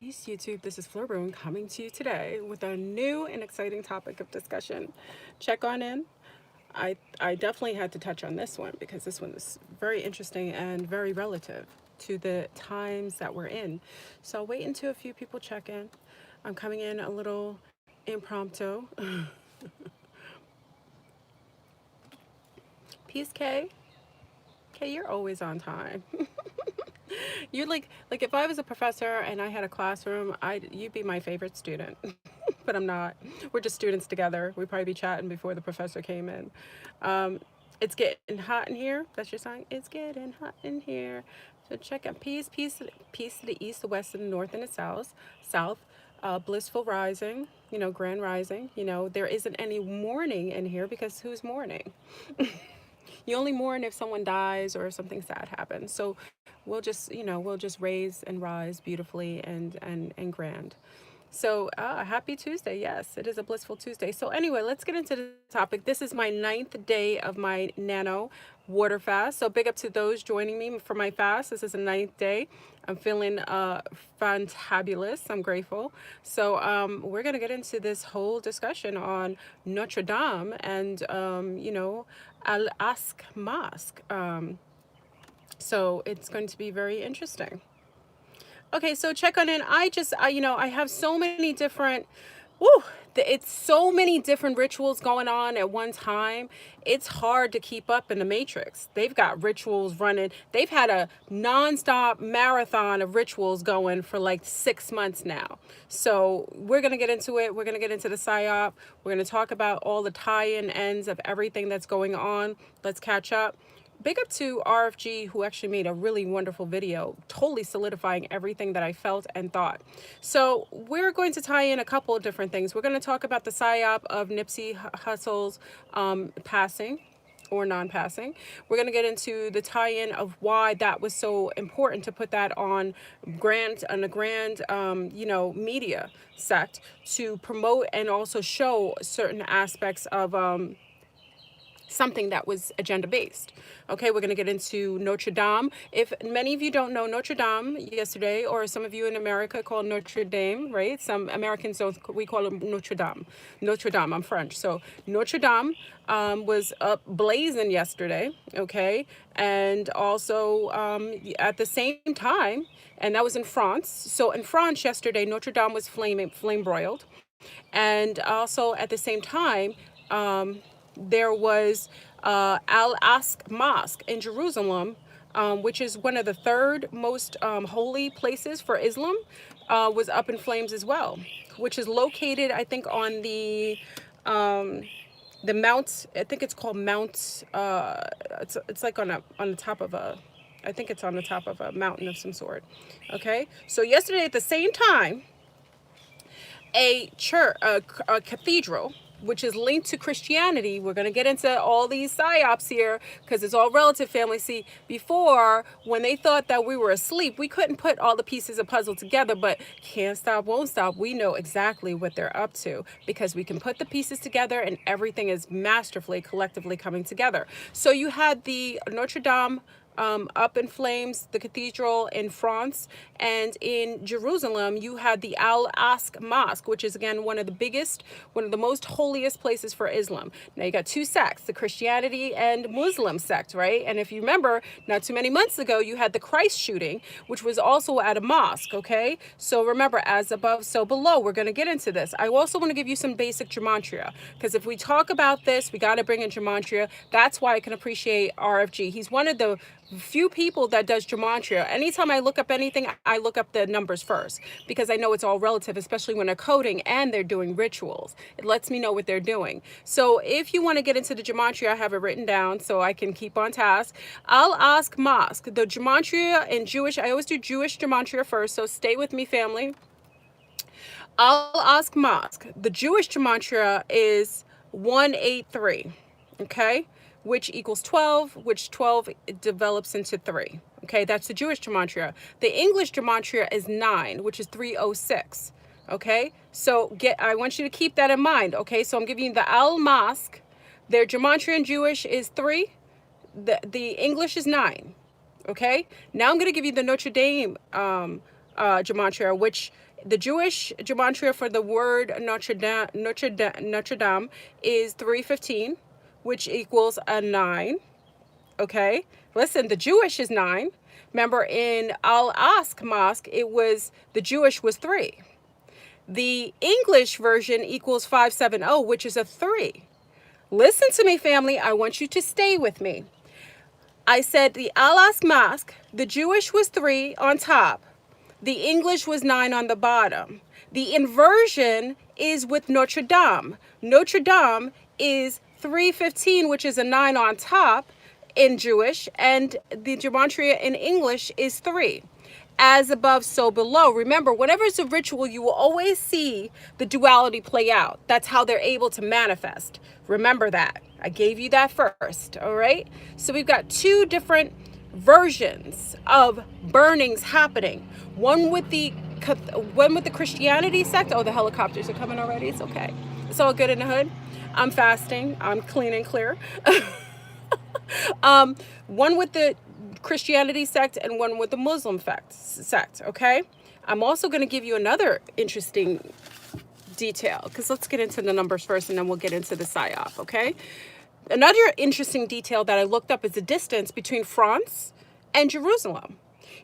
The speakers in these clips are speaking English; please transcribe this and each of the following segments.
Peace, YouTube. This is Fleur Boone coming to you today with a new and exciting topic of discussion. Check on in. I definitely had to touch on this one because this one is very interesting and very relative to the times that we're in. So I'll wait until a few people check in. I'm coming in a little impromptu. Peace, Kay. Kay, you're always on time. You're like if I was a professor and I had a classroom, you'd be my favorite student. But I'm not. We're just students together. We'd probably be chatting before the professor came in. It's getting hot in here. That's your song. It's getting hot in here. So check out peace to the east, the west, and the north, and the south. South, blissful rising. Grand rising. There isn't any mourning in here because who's mourning? You only mourn if someone dies or if something sad happens. So we'll just raise and rise beautifully and grand. So happy Tuesday. Yes, it is a blissful Tuesday. So anyway, let's get into the topic. This is my 9th day of my nano water fast. So big up to those joining me for my fast. This is the 9th day. I'm feeling fantabulous. I'm grateful. So we're going to get into this whole discussion on Notre Dame and, Al-Aqsa Mosque. So it's going to be very interesting. Okay, so check on in. I have so many different, woo, it's so many different rituals going on at one time. It's hard to keep up in the Matrix. They've got rituals running. They've had a nonstop marathon of rituals going for like 6 months now. So we're going to get into it. We're going to get into the psyop. We're going to talk about all the tie-in ends of everything that's going on. Let's catch up. Big up to RFG, who actually made a really wonderful video, totally solidifying everything that I felt and thought. So we're going to tie in a couple of different things. We're going to talk about the psyop of Nipsey Hussle's passing or non-passing. We're going to get into the tie-in of why that was so important to put that on a grand media sect to promote and also show certain aspects of something that was agenda based. Okay, we're going to get into Notre Dame. If many of you don't know Notre Dame yesterday, or some of you in America call Notre Dame, right? Some Americans don't, we call them Notre Dame. Notre Dame, I'm French. So Notre Dame was up blazing yesterday, okay? And also at the same time, and that was in France. So in France yesterday, Notre Dame was flame broiled. And also at the same time, there was Al-Aqsa Mosque in Jerusalem, which is one of the third most holy places for Islam, was up in flames as well, which is located, I think, on the Mount. I think it's called Mount. It's like on the top of a. I think it's on the top of a mountain of some sort. Okay, so yesterday at the same time, a church, a cathedral, which is linked to Christianity. We're going to get into all these psyops here because it's all relative, family. See, before, when they thought that we were asleep, we couldn't put all the pieces of puzzle together, but can't stop, won't stop. We know exactly what they're up to because we can put the pieces together and everything is masterfully, collectively coming together. So you had the Notre Dame up in flames, the cathedral in France, and in Jerusalem you had the Al-Aqsa Mosque, which is again one of the most holiest places for Islam. Now you got two sects, the Christianity and Muslim sect, right? And if you remember, not too many months ago you had the Christ shooting, which was also at a mosque. Okay, so remember, as above so below. We're going to get into this. I also want to give you some basic gematria, because if we talk about this, we got to bring in gematria. That's why I can appreciate RFG. He's one of the few people that does gematria. Anytime I look up anything, I look up the numbers first because I know it's all relative, especially when they're coding and they're doing rituals. It lets me know what they're doing. So if you want to get into the gematria, I have it written down so I can keep on task. Al-Aqsa Mosque, the gematria in Jewish, I always do Jewish gematria first, so stay with me, family. Al-Aqsa Mosque, the Jewish gematria is 183, okay? Which equals 12, which 12 develops into 3. Okay, that's the Jewish gematria. The English gematria is 9, which is 306. Okay, so I want you to keep that in mind. Okay, so I'm giving you the Al Mosque. Their gematria in Jewish is 3. The English is 9. Okay, now I'm going to give you the Notre Dame gematria, which the Jewish gematria for the word Notre Dame is 315, which equals a 9. Okay, listen, the Jewish is 9. Remember, in Al-Aqsa Mosque, it was the Jewish was 3. The English version equals 570, which is a 3. Listen to me, family. I want you to stay with me. I said the Al-Aqsa Mosque, the Jewish was 3 on top. The English was 9 on the bottom. The inversion is with Notre Dame. Notre Dame is 315, which is a 9 on top in Jewish, and the gematria in English is 3. As above, so below. Remember, whenever it's a ritual, you will always see the duality play out. That's how they're able to manifest. Remember that. I gave you that first, all right? So we've got 2 different versions of burnings happening. One with the Christianity sect. Oh, the helicopters are coming already. It's okay. It's all good in the hood. I'm fasting. I'm clean and clear. One with the Christianity sect and one with the Muslim sect, okay? I'm also going to give you another interesting detail, because let's get into the numbers first and then we'll get into the psyop, okay? Another interesting detail that I looked up is the distance between France and Jerusalem.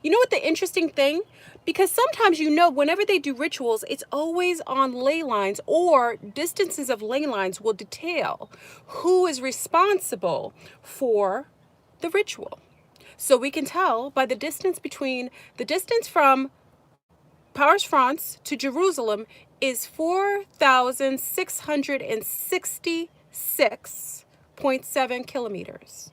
You know what the interesting thing? Because sometimes, whenever they do rituals, it's always on ley lines, or distances of ley lines will detail who is responsible for the ritual. So we can tell by the distance from Paris, France to Jerusalem is 4,666.7 kilometers.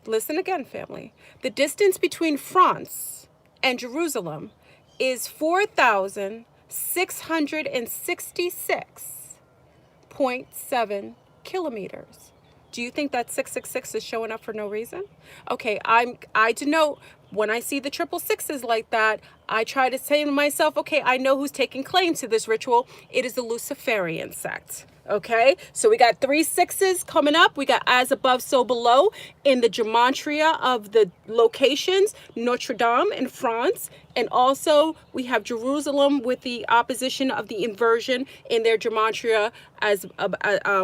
Listen again, family. The distance between France and Jerusalem is 4,666.7 kilometers. Do you think that 666 is showing up for no reason? Okay, I denote when I see the 666s like that, I try to say to myself, okay, I know who's taking claim to this ritual. It is the Luciferian sect. Okay, so we got 3 6s coming up. We got as above, so below in the gematria of the locations, Notre Dame in France, and also we have Jerusalem with the opposition of the inversion in their gematria as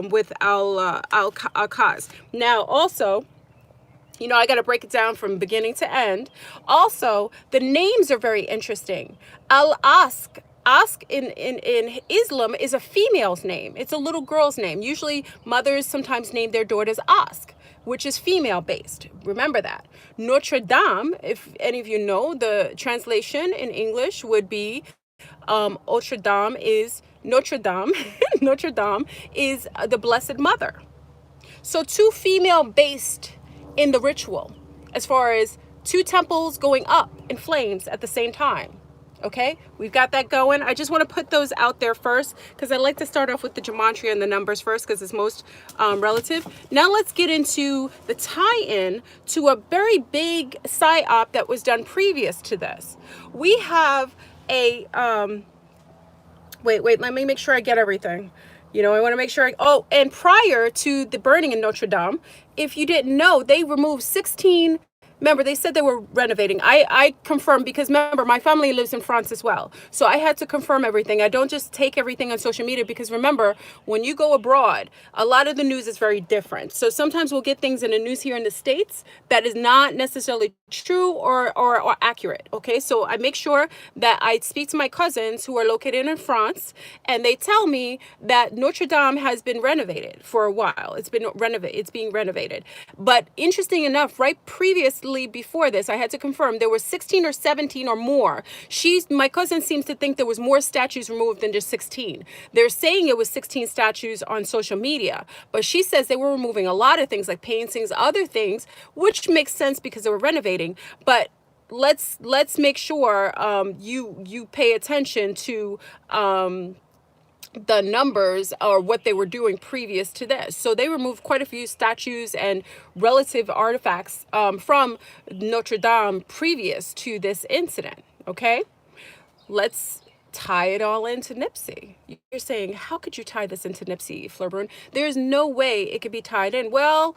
with Al-Aqsa. Now, also, I got to break it down from beginning to end. Also, the names are very interesting. Al-Aqsa. Ask in Islam is a female's name. It's a little girl's name. Usually mothers sometimes name their daughters Ask, which is female based. Remember that. Notre Dame, if any of you know, the translation in English would be Notre Dame is Notre Dame. Notre Dame is the Blessed Mother. So 2 female based in the ritual, as far as 2 temples going up in flames at the same time. Okay, we've got that going. I just want to put those out there first, because I like to start off with the gematria and the numbers first, because it's most relative. Now let's get into the tie-in to a very big psyop that was done previous to this. We have a wait, let me make sure I get everything. I want to make sure and prior to the burning in Notre Dame, if you didn't know, they removed 16. Remember, they said they were renovating. I confirmed, because remember, my family lives in France as well. So I had to confirm everything. I don't just take everything on social media, because remember, when you go abroad, a lot of the news is very different. So sometimes we'll get things in the news here in the States that is not necessarily true or accurate. Okay, so I make sure that I speak to my cousins who are located in France, and they tell me that Notre Dame has been renovated for a while. It's being renovated. But interesting enough, right previously, before this, I had to confirm there were 16 or 17 or more. My cousin seems to think there was more statues removed than just 16. They're saying it was 16 statues on social media, but she says they were removing a lot of things like paintings, other things, which makes sense because they were renovating. But let's make sure you pay attention to the numbers or what they were doing previous to this. So they removed quite a few statues and relative artifacts from Notre Dame previous to this incident. Okay, let's tie it all into Nipsey. You're saying, how could you tie this into Nipsey, Flurburn? There's no way it could be tied in. Well,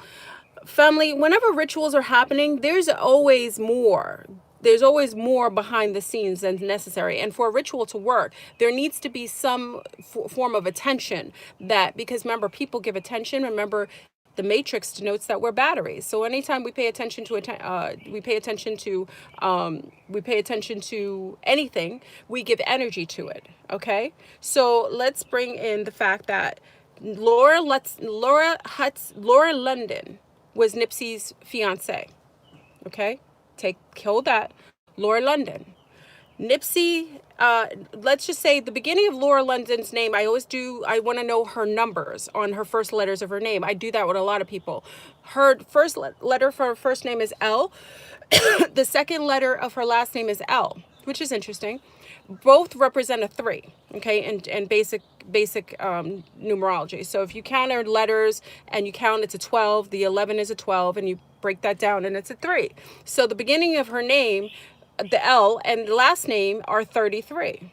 family, whenever rituals are happening, there's always more. there's always more behind the scenes than necessary. And for a ritual to work, there needs to be some form of attention, that, because remember, people give attention. Remember, the matrix denotes that we're batteries. So anytime we pay attention to we pay attention to anything, we give energy to it. Okay, so let's bring in the fact that Laura London was Nipsey's fiance. Okay, hold that. Laura London. Nipsey, let's just say the beginning of Laura London's name, I want to know her numbers on her first letters of her name. I do that with a lot of people. Her first letter for her first name is L. The second letter of her last name is L, which is interesting. Both represent a 3, okay, and basic numerology. So if you count her letters and you count it to 12, the 11 is a 12, and you break that down and it's a 3. So the beginning of her name, the L, and the last name are 33.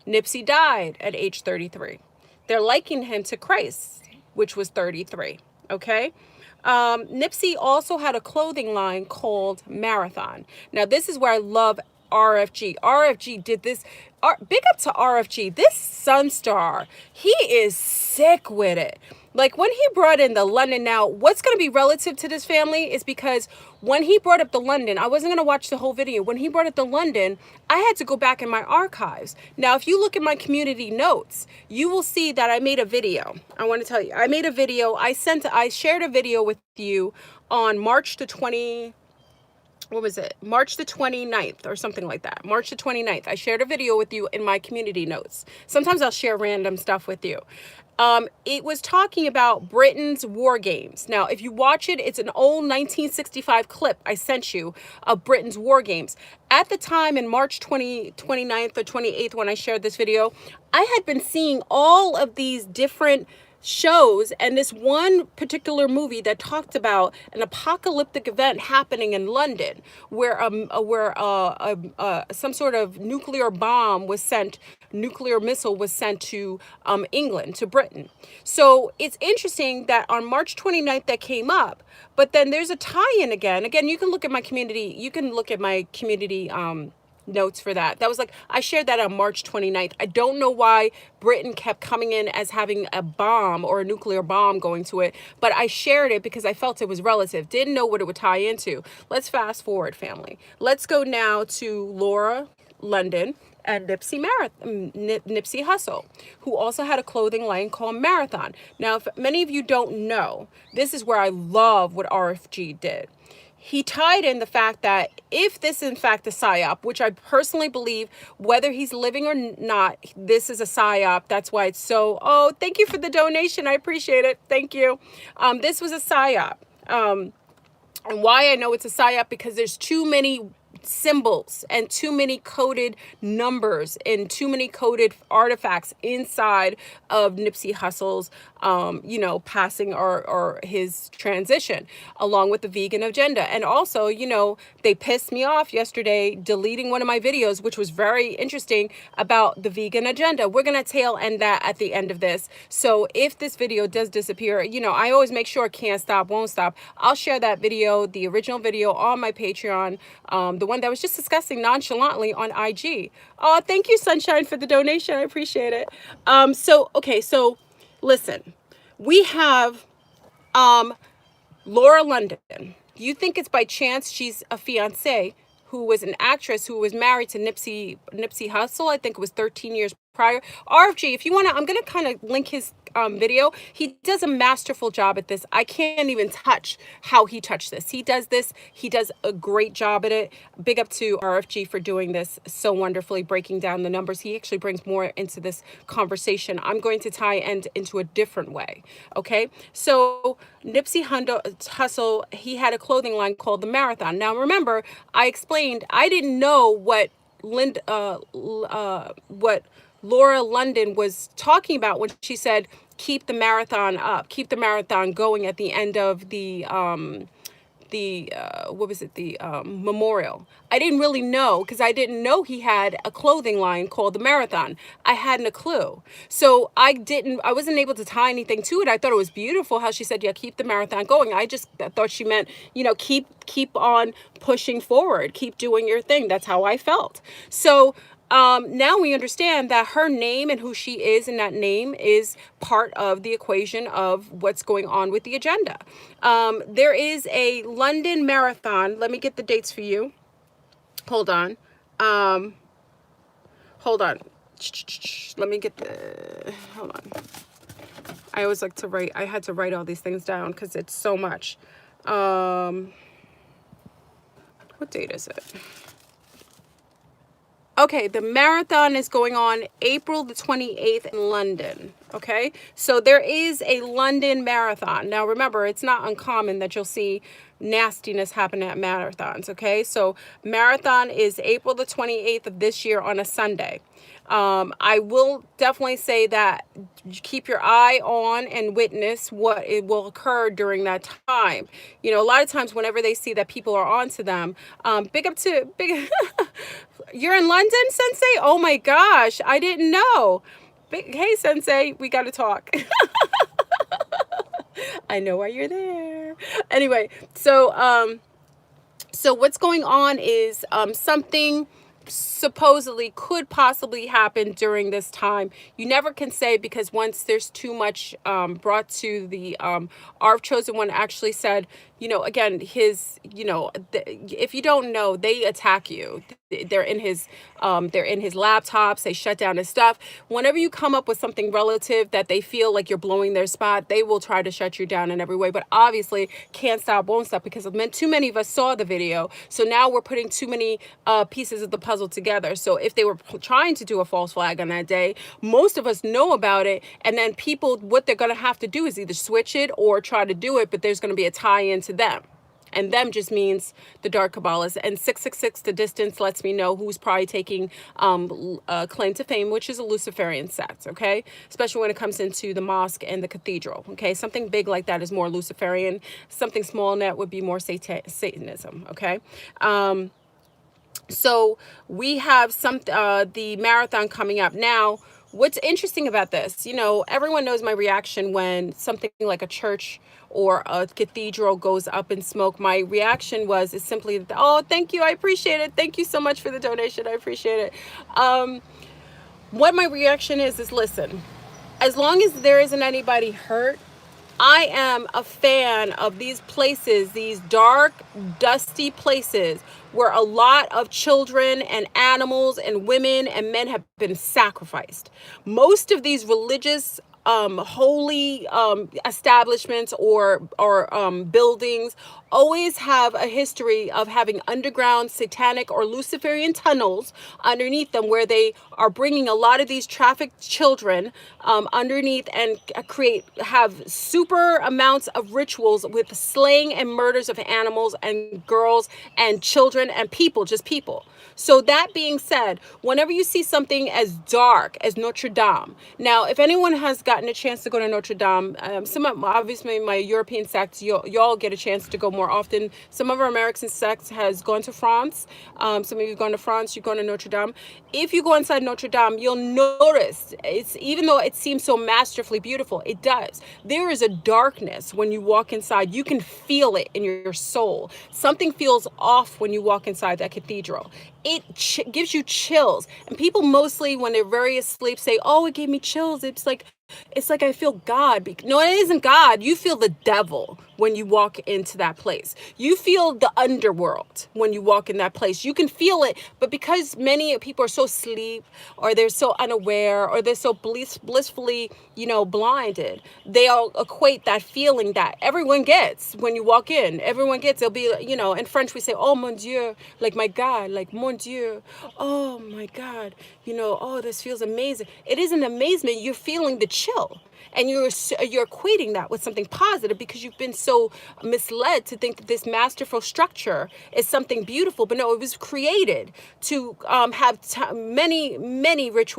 Nipsey died at age 33. They're likening him to Christ, which was 33. Okay. Nipsey also had a clothing line called Marathon. Now, this is where I love RFG. RFG did this. Big up to RFG. This Sunstar, he is sick with it. Like when he brought in the London, now what's going to be relative to this family is because when he brought up the London, I wasn't going to watch the whole video. When he brought up the London, I had to go back in my archives. Now, if you look at my community notes, you will see that I made a video. I want to tell you, I made a video. I shared a video with you on March the 29th or something like that. March the 29th. I shared a video with you in my community notes. Sometimes I'll share random stuff with you. It was talking about Britain's war games. Now, if you watch it, it's an old 1965 clip I sent you of Britain's war games. At the time, in March 29th or 28th, when I shared this video, I had been seeing all of these different shows and this one particular movie that talked about an apocalyptic event happening in London where some sort of nuclear missile was sent to England, to Britain. So it's interesting that on March 29th that came up, but then there's a tie-in again. You can look at my community, notes for that. That was like, I shared that on March 29th. I don't know why Britain kept coming in as having a bomb or a nuclear bomb going to it, but I shared it because I felt it was relative. Didn't know what it would tie into. Let's fast forward, family. Let's go now to Laura London and Nipsey Hussle, who also had a clothing line called Marathon. Now, if many of you don't know, this is where I love what RFG did. He tied in the fact that if this is in fact a psyop, which I personally believe, whether he's living or not, this is a psyop. That's why it's so, oh, thank you for the donation. I appreciate it. Thank you. This was a psyop. And why I know it's a psyop, because there's too many symbols and too many coded numbers and too many coded artifacts inside of Nipsey Hussle's passing or his transition, along with the vegan agenda. And also, they pissed me off yesterday deleting one of my videos, which was very interesting, about the vegan agenda. We're going to tail end that at the end of this. So if this video does disappear, I always make sure can't stop, won't stop. I'll share that video, the original video, on my Patreon, the one that was just discussing nonchalantly on IG. Oh, thank you, Sunshine, for the donation. I appreciate it. So listen, we have Laura London. You think it's by chance she's a fiance who was an actress who was married to Nipsey Hussle? I think it was 13 years prior. RFG, if you want to, I'm going to kind of link his video. He does a masterful job at this. I can't even touch how he touched this. He does a great job at it. Big up to RFG for doing this so wonderfully, breaking down the numbers. He actually brings more into this conversation. I'm going to tie into a different way. Okay, so Nipsey Hussle, he had a clothing line called the Marathon. Now remember, I explained I didn't know what Laura London was talking about when she said, keep the marathon up, keep the marathon going at the end of the what was it, the memorial. I didn't really know, because I didn't know he had a clothing line called the Marathon. I hadn't a clue. So I wasn't able to tie anything to it. I thought it was beautiful how she said, yeah, keep the marathon going. I just thought she meant, keep on pushing forward, keep doing your thing. That's how I felt. So now we understand that her name and who she is in that name is part of the equation of what's going on with the agenda. There is a London Marathon. Let me get the dates for you. Hold on. Hold on. Let me get the, hold on. I always like to write, I had to write all these things down because it's so much. What date is it? Okay, the marathon is going on April the 28th in London. Okay, so there is a London marathon. Now remember, it's not uncommon that you'll see nastiness happen at marathons. Okay, so marathon is April the 28th of this year on a Sunday. I will definitely say that keep your eye on and witness what it will occur during that time. A lot of times whenever they see that people are onto them, big you're in London, Sensei? Oh my gosh, I didn't know. Hey, Sensei, we got to talk. I know why you're there. Anyway, so what's going on is something supposedly could possibly happen during this time. You never can say, because once there's too much brought to the our chosen one actually said, again, if you don't know, they attack you. They're in his laptops. They shut down his stuff. Whenever you come up with something relative that they feel like you're blowing their spot, they will try to shut you down in every way. But obviously can't stop, won't stop, because too many of us saw the video. So now we're putting too many pieces of the puzzle together. So if they were trying to do a false flag on that day, most of us know about it. And then people, what they're going to have to do is either switch it or try to do it, but there's going to be a tie-in to them. And them just means the dark Kabbalists. And 666, the distance, lets me know who's probably taking claim to fame, which is a Luciferian sect, okay? Especially when it comes into the mosque and the cathedral, okay? Something big like that is more Luciferian. Something small in that would be more Satanism, okay? So we have the marathon coming up now. What's interesting about this, everyone knows my reaction when something like a church or a cathedral goes up in smoke. My reaction is simply, oh, thank you, I appreciate it. Thank you so much for the donation, I appreciate it. What my reaction is listen, as long as there isn't anybody hurt, I am a fan of these places, these dark, dusty places where a lot of children and animals and women and men have been sacrificed. Most of these religious holy establishments or buildings always have a history of having underground satanic or Luciferian tunnels underneath them, where they are bringing a lot of these trafficked children underneath and have super amounts of rituals with slaying and murders of animals and girls and children and people, just people. So that being said, whenever you see something as dark as Notre Dame, now if anyone has gotten a chance to go to Notre Dame, obviously my European sects, y'all get a chance to go more often. Some of our American sects has gone to France. Some of you gone to France, you've gone to Notre Dame. If you go inside Notre Dame, you'll notice even though it seems so masterfully beautiful, it does. There is a darkness when you walk inside. You can feel it in your soul. Something feels off when you walk inside that cathedral. It gives you chills. And people mostly, when they're very asleep, say, oh, it gave me chills. It's like I feel God. No, it isn't God. You feel the devil when you walk into that place. You feel the underworld when you walk in that place. You can feel it, but because many people are so asleep, or they're so unaware, or they're so blissfully, blinded, they all equate that feeling that everyone gets when you walk in. Everyone gets. It'll be, in French we say, oh mon Dieu, like my God, like mon Dieu, oh my God, oh, this feels amazing. It is an amazement. You're feeling the chill. And you're equating that with something positive because you've been so misled to think that this masterful structure is something beautiful. But no, it was created to have many, many rituals